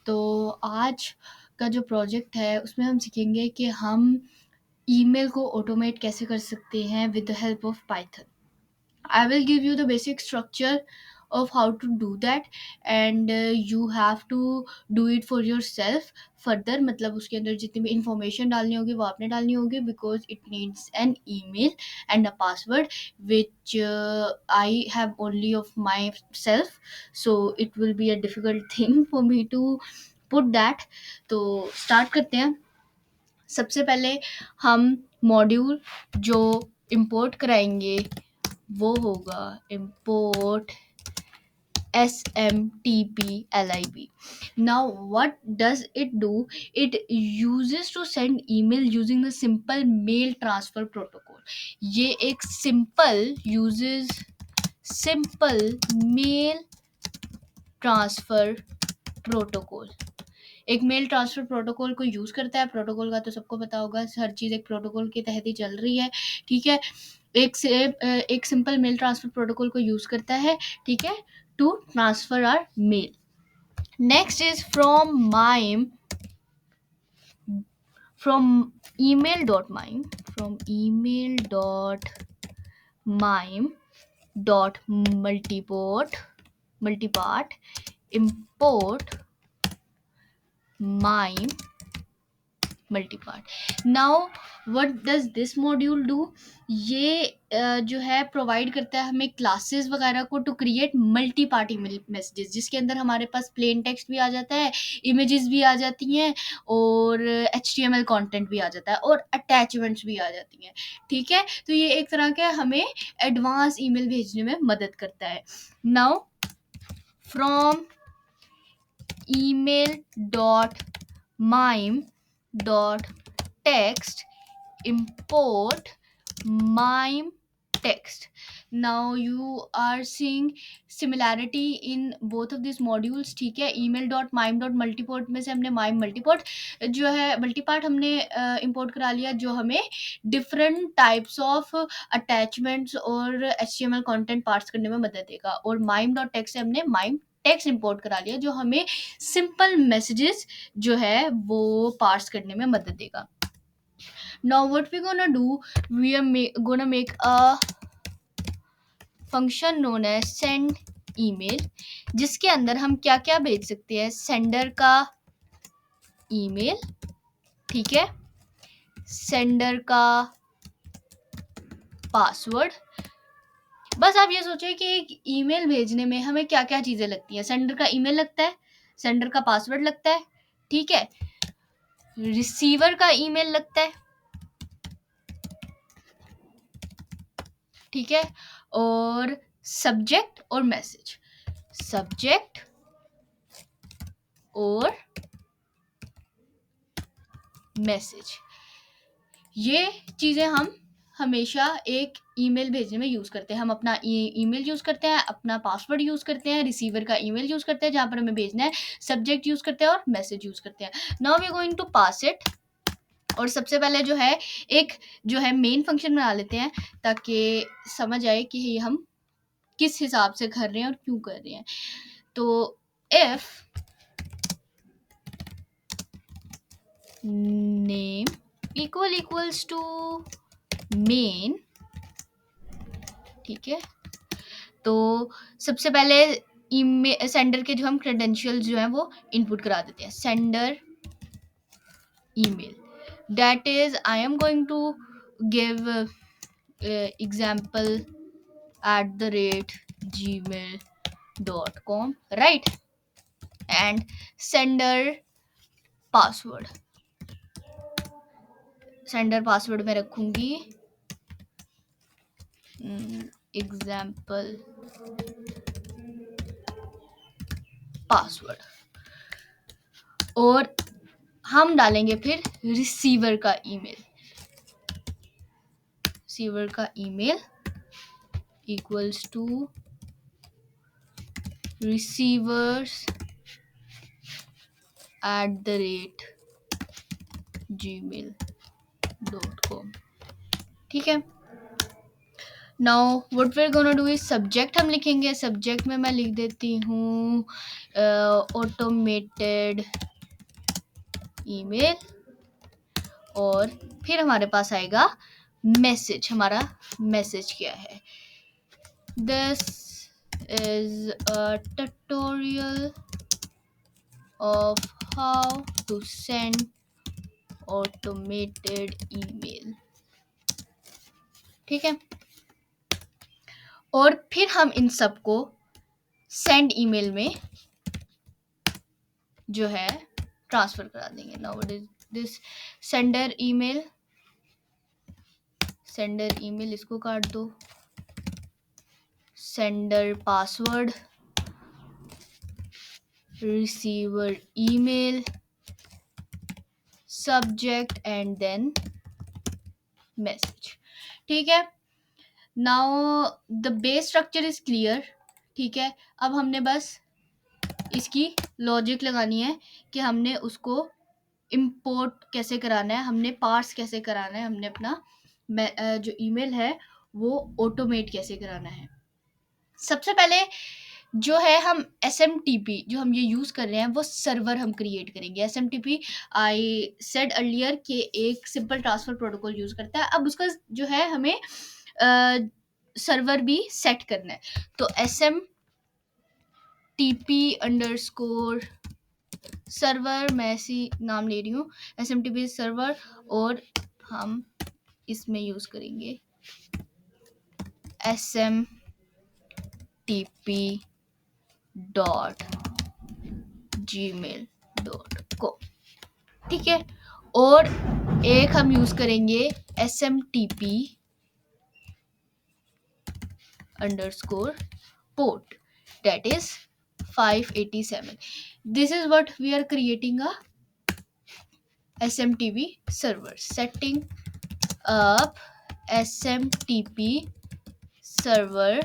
तो आज का जो प्रोजेक्ट है उसमें हम सीखेंगे कि हम ईमेल को ऑटोमेट कैसे कर सकते हैं with the help of Python. I will give you the basic structure of how to do that, and you have to do it for yourself. Further मतलब उसके अंदर जितनी भी इंफॉर्मेशन डालनी होगी वो आपने डालनी होगी, because it needs an email and a password which I have only of myself, so it will be a difficult thing for me to put that. तो start करते हैं. सबसे पहले हम मॉड्यूल जो इंपोर्ट कराएंगे वो होगा import smtplib. Now what does it do? It uses to send email using the simple mail transfer protocol. ये एक simple mail transfer protocol, एक मेल ट्रांसफर प्रोटोकॉल को यूज़ करता है. प्रोटोकॉल का तो सबको पता होगा, हर चीज़ एक प्रोटोकॉल के तहत ही चल रही है. ठीक है, एक सिंपल मेल ट्रांसफर प्रोटोकॉल को यूज़ करता है. ठीक है, to transfer our mail. Next is from email.mime.multipart import mime multipart. Now what does this module do? ये जो है प्रोवाइड करता है हमें क्लासेस वगैरह को to create multi party messages, जिसके अंदर हमारे पास प्लेन टेक्स्ट भी आ जाता है, इमेजेस भी आ जाती हैं और HTML कंटेंट भी आ जाता है और अटैचमेंट्स भी आ जाती हैं. ठीक है, तो ये एक तरह का हमें एडवांस ईमेल भेजने में मदद करता है. Now from email.mime.text import mime text. Now you are seeing similarity in both of these modules. ठीक है, email.mime.multiport में से हमने mime multiport जो है multipart हमने import करा लिया, जो हमें different types of attachments और HTML content parse करने में मदद देगा. और mime.text से हमने mime टेक्स्ट इंपोर्ट करा लिया, जो हमें सिंपल मैसेजेस जो है वो पार्स करने में मदद देगा. Now what we're gonna do, we are gonna make a function known as send email, जिसके अंदर हम क्या क्या भेज सकते हैं. सेंडर का ईमेल, ठीक है, सेंडर का पासवर्ड. बस आप ये सोचिए कि एक ईमेल भेजने में हमें क्या क्या चीज़ें लगती हैं. सेंडर का ईमेल लगता है, सेंडर का पासवर्ड लगता है, ठीक है, रिसीवर का ईमेल लगता है, ठीक है, और सब्जेक्ट और मैसेज, सब्जेक्ट और मैसेज. ये चीज़ें हम हमेशा एक ईमेल भेजने में यूज़ करते हैं. हम अपना ईमेल यूज़ करते हैं, अपना पासवर्ड यूज़ करते हैं, रिसीवर का ईमेल यूज़ करते हैं जहाँ पर हमें भेजना है, सब्जेक्ट यूज़ करते हैं और मैसेज यूज़ करते हैं. Now we are going to pass it. और सबसे पहले जो है एक जो है मेन फंक्शन बना लेते हैं ताकि समझ आए कि ये हम किस हिसाब से कर रहे हैं और क्यों कर रहे हैं. तो if name equals to main, ठीक है, तो सबसे पहले सेंडर के जो हम क्रेडेंशियल्स जो हैं वो इनपुट करा देते हैं. Sender email, that is I am going to give example @gmail.com, right, and sender password में रखूंगी एग्जाम्पल पासवर्ड. और हम डालेंगे फिर रिसीवर का ईमेल इक्वल्स टू receivers@gmail.com. ठीक है. Now what we are gonna do is subject हम लिखेंगे. सब्जेक्ट में मैं लिख देती हूँ ऑटोमेटेड ईमेल, और फिर हमारे पास आएगा मैसेज। हमारा मैसेज क्या है? This is a tutorial of how to send automated email। ठीक है, और फिर हम इन सबको सेंड ईमेल में जो है ट्रांसफर करा देंगे। Now what is this? Sender email, sender email इसको काट दो, sender password, receiver email, subject and then message. ठीक है, now the base structure is clear. ठीक है, अब हमने बस इसकी लॉजिक लगानी है कि हमने उसको इंपोर्ट कैसे कराना है, हमने पार्स कैसे कराना है, हमने अपना जो ईमेल है वो ऑटोमेट कैसे कराना है। सबसे पहले जो है हम SMTP जो हम ये यूज कर रहे हैं वो सर्वर हम क्रिएट करेंगे। SMTP आई सेड अर्लियर कि एक सिंपल ट्रांसफर प्रोटोकॉल यूज करता है। अब उसका जो है हमें सर्वर भी सेट करना है। तो SMTP_ सर्वर, मैं ऐसी नाम ले रही हूँ, SMTP सर्वर, और हम इसमें यूज करेंगे smtp.gmail.com। ठीक है, और एक हम यूज करेंगे SMTP_port, that is 587। This is what we are creating a SMTP server. Setting up SMTP server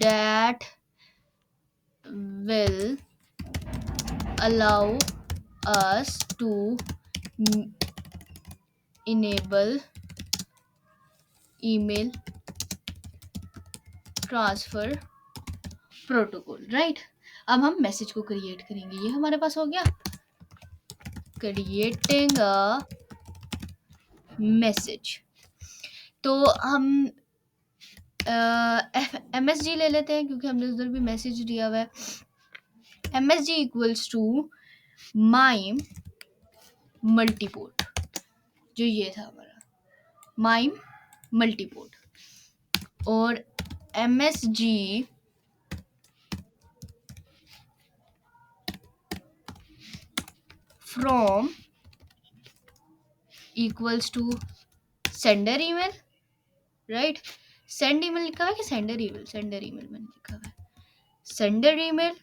that will allow us to enable email transfer protocol, right? अब हम मैसेज को क्रिएट करेंगे। ये हमारे पास हो गया, क्रिएटिंग अ मैसेज। तो हम MSG ले लेते हैं क्योंकि हमने उधर भी मैसेज दिया हुआ है। MSG equals to mime multipart, जो ये था हमारा माइम मल्टीपोर्ट, और MSG from equals to sender email, right? Send email लिखा हुआ है कि सेंडर ईमेल? सेंडर ईमेल मैंने लिखा हुआ है। Sender email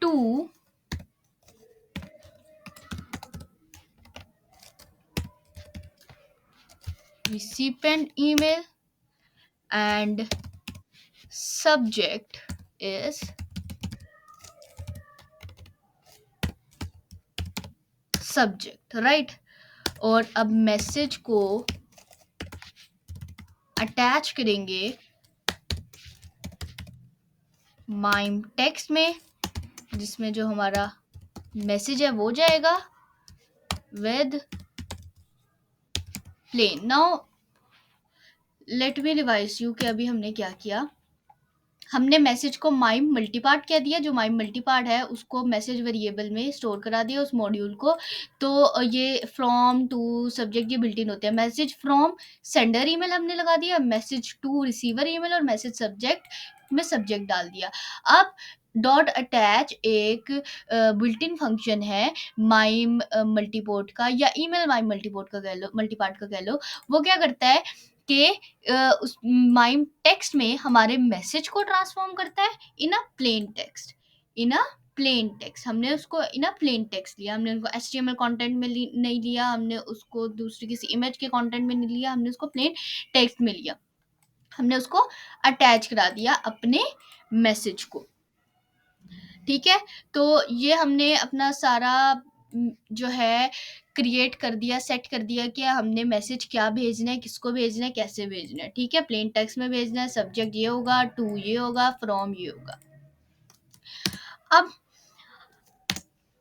to recipient email, and subject is subject, right? और अब मैसेज को अटैच करेंगे माइम टेक्स्ट में, जिसमें जो हमारा मैसेज है वो जाएगा with plane. Now let me revise you कि अभी हमने क्या किया। हमने मैसेज को माइम मल्टीपार्ट कह दिया, जो माइम मल्टीपार्ट है उसको मैसेज वेरिएबल में स्टोर करा दिया उस मॉड्यूल को। तो ये फ्रॉम टू सब्जेक्ट ये बिल्ट इन होते हैं। मैसेज फ्रॉम सेंडर ईमेल हमने लगा दिया, मैसेज टू रिसीवर ईमेल, और मैसेज सब्जेक्ट में सब्जेक्ट डाल दिया। अब डॉट अटैच एक बिल्ट इन फंक्शन है माइम मल्टीपोर्ट का, या ईमेल माइम मल्टीपोर्ट का कह लो, मल्टीपार्ट का कह लो। वो क्या करता है कि उस माइम टेक्स्ट में हमारे मैसेज को ट्रांसफॉर्म करता है इन अ प्लेन टेक्स्ट, इन अ प्लेन टेक्स्ट। हमने उसको इन अ प्लेन टेक्स्ट लिया, हमने उनको HTML कंटेंट में नहीं लिया, हमने उसको दूसरी किसी इमेज के कंटेंट में नहीं लिया, हमने उसको प्लेन टेक्स्ट में लिया, हमने उसको अटैच करा दिया अपने मैसेज को। ठीक है, तो ये हमने अपना सारा जो है क्रिएट कर दिया, सेट कर दिया कि हमने मैसेज क्या भेजना है, किसको भेजना है, कैसे भेजना है। ठीक है, प्लेन टेक्स्ट में भेजना है, सब्जेक्ट ये होगा, टू ये होगा, फ्रॉम ये होगा। अब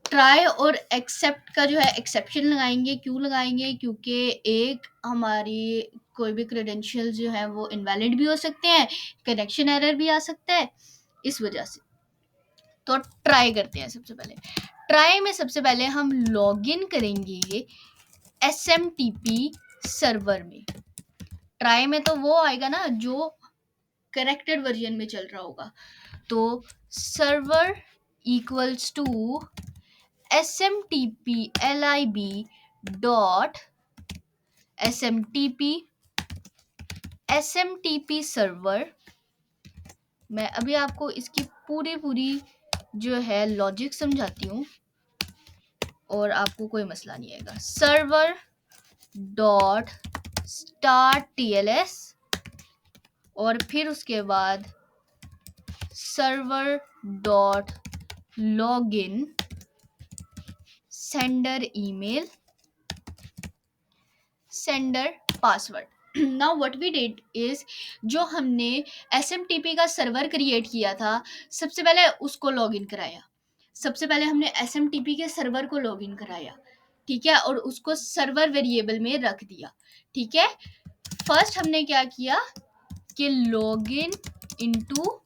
ट्राई और एक्सेप्ट का जो है एक्सेप्शन लगाएंगे। क्यों लगाएंगे? क्योंकि एक हमारी कोई भी क्रेडेंशियल जो है वो इनवैलिड भी हो सकते हैं, कनेक्शन एरर भी आ सकता है, इस वजह से। तो ट्राई करते हैं। सबसे पहले ट्राई में सबसे पहले हम लॉगिन करेंगे SMTP सर्वर में। ट्राई में तो वो आएगा ना जो करेक्टेड वर्जन में चल रहा होगा। तो server equals to SMTP lib dot SMTP server. मैं अभी आपको इसकी पूरी जो है लॉजिक समझाती हूँ और आपको कोई मसला नहीं आएगा। सर्वर डॉट स्टार्ट TLS और फिर उसके बाद server dot login sender email sender password. Now what we did is, जो हमने SMTP का सर्वर क्रिएट किया था, सबसे पहले उसको लॉगिन कराया। सबसे पहले हमने SMTP के सर्वर को लॉगिन कराया, ठीक है, और उसको सर्वर वेरिएबल में रख दिया। ठीक है, फर्स्ट हमने क्या किया कि लॉगिन इनटू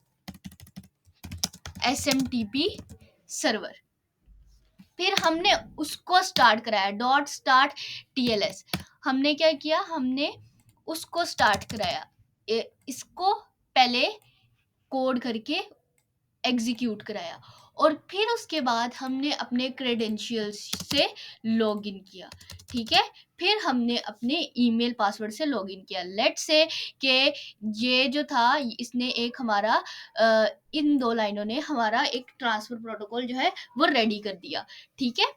SMTP सर्वर, फिर हमने उसको स्टार्ट कराया डॉट स्टार्ट TLS। हमने क्या किया, हमने उसको स्टार्ट कराया, इसको पहले कोड करके एग्जीक्यूट कराया और फिर उसके बाद हमने अपने क्रेडेंशियल्स से लॉगिन किया। ठीक है, फिर हमने अपने ईमेल पासवर्ड से लॉगिन किया। लेट्स से कि ये जो था इसने एक हमारा इन दो लाइनों ने हमारा एक ट्रांसफर प्रोटोकॉल जो है वो रेडी कर दिया। ठीक है,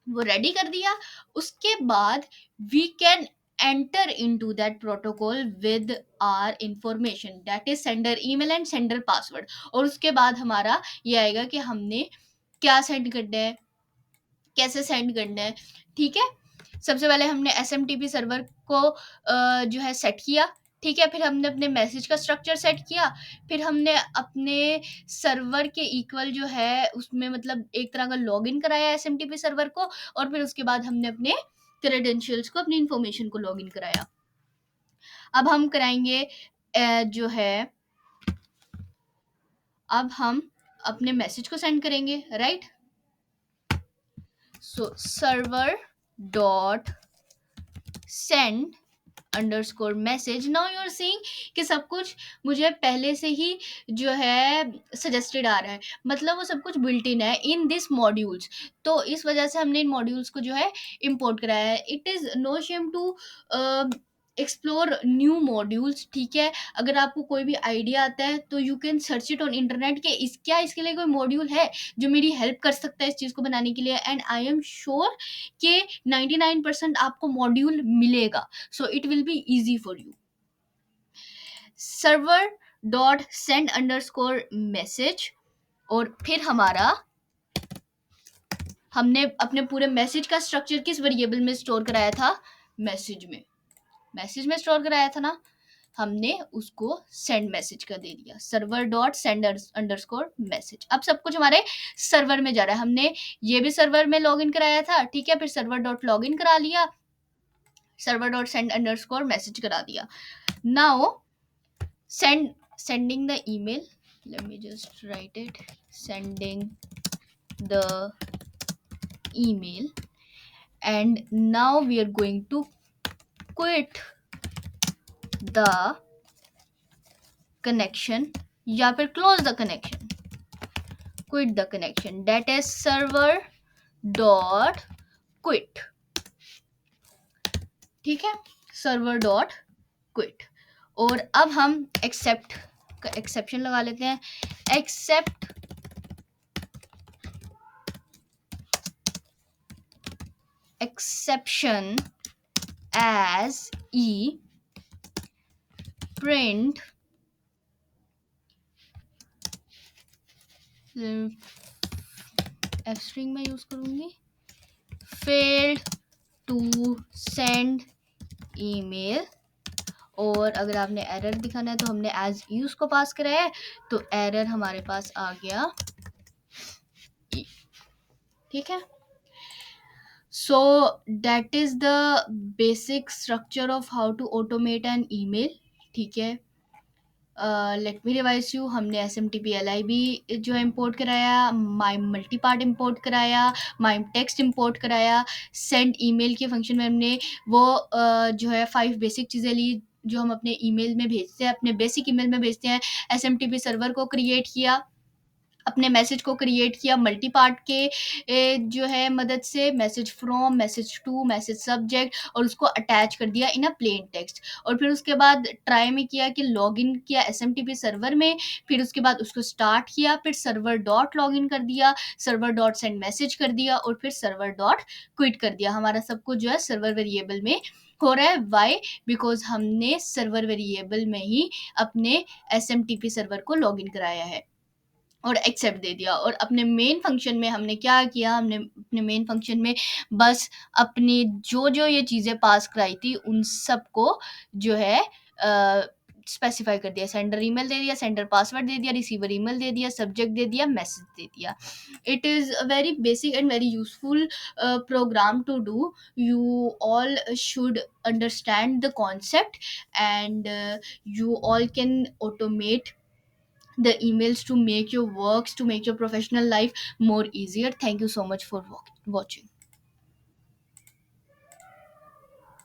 वो रेडी कर दिया। उसके बाद we can enter into that protocol with our information, that is sender email and sender password। और उसके बाद हमारा ये आएगा कि हमने क्या सेंड करना है, कैसे सेंड करना है। ठीक है, सबसे पहले हमने SMTP सर्वर को जो है सेट किया। ठीक है, फिर हमने अपने मैसेज का स्ट्रक्चर सेट किया, फिर हमने अपने सर्वर के इक्वल जो है उसमें मतलब एक तरह का लॉगिन कराया SMTP सर्वर को, और फिर उसके बाद हमने अपने क्रेडेंशियल्स को, अपनी इंफॉर्मेशन को लॉगिन कराया। अब हम कराएंगे जो है, अब हम अपने मैसेज को सेंड करेंगे, right. So server dot send underscore message. Now you are seeing कि सब कुछ मुझे पहले से ही जो है सजेस्टेड आ रहा है, मतलब वो सब कुछ बिल्ट इन है इन दिस मॉड्यूल्स। तो इस वजह से हमने इन मॉड्यूल्स को जो है इंपोर्ट कराया है। It is no shame to explore new modules. ठीक है, अगर आपको कोई भी आइडिया आता है तो you can search it on internet कि क्या इसके लिए कोई मॉड्यूल है जो मेरी हेल्प कर सकता है इस चीज़ को बनाने के लिए। एंड आई एम श्योर कि 99% आपको मॉड्यूल मिलेगा, so it will be easy for you। server dot send underscore message और फिर हमारा, हमने अपने पूरे मैसेज का स्ट्रक्चर किस वेरिएबल में स्टोर कराया था, मैसेज में स्टोर कराया था ना, हमने उसको सेंड मैसेज का दे दिया, server dot send underscore message. अब सब कुछ हमारे सर्वर में जा रहा है। हमने ये भी सर्वर में लॉगिन कराया था, ठीक है, फिर सर्वर डॉट लॉगिन करा लिया, server dot send underscore message करा दिया। Now sending the email, let me just write it, sending the email, and now we are going to quit the connection या फिर close the connection, quit the connection, that is server dot quit। ठीक है, server dot quit। और अब हम accept का exception लगा लेते हैं, except exception as e print f string में यूज करूंगी, failed to send email, और अगर आपने एरर दिखाना है तो हमने एज यूज को पास कराया है, तो एरर हमारे पास आ गया E। ठीक है, so that is the basic structure of how to automate an email. ठीक है, लेट मी रिवाइज यू। हमने S M T P L I B जो है इम्पोर्ट कराया, माई मल्टी पार्ट इम्पोर्ट कराया, माई टेक्स्ट इम्पोर्ट कराया, send email के function में हमने वो जो है 5 बेसिक चीज़ें ली जो हम अपने ईमेल में भेजते हैं, अपने बेसिक ईमेल में भेजते हैं। S M T P server को क्रिएट किया, अपने मैसेज को क्रिएट किया मल्टी पार्ट के जो है मदद से, message from, message to, message subject, और उसको अटैच कर दिया इन अ प्लेन टेक्स्ट। और फिर उसके बाद ट्राई में किया कि लॉगिन किया S M T P server में, फिर उसके बाद उसको स्टार्ट किया, फिर सर्वर डॉट लॉगिन कर दिया, सर्वर डॉट सेंड मैसेज कर दिया, और फिर सर्वर डॉट क्विट कर दिया। हमारा सब कुछ जो है सर्वर वेरिएबल में हो रहा है। वाई? बिकॉज हमने सर्वर वेरिएबल में ही अपने S M T P server को लॉगिन कराया है और एक्सेप्ट दे दिया। और अपने मेन फंक्शन में हमने क्या किया, हमने अपने मेन फंक्शन में बस अपनी जो जो ये चीज़ें पास कराई थी उन सबको जो है स्पेसिफाई कर दिया। सेंडर ईमेल दे दिया, सेंडर पासवर्ड दे दिया, रिसीवर ईमेल दे दिया, सब्जेक्ट दे दिया, मैसेज दे दिया। It is a very basic and very useful program to do. You all should understand the concept, and you all can automate the emails to make your works, to make your professional life more easier. Thank you so much for watching.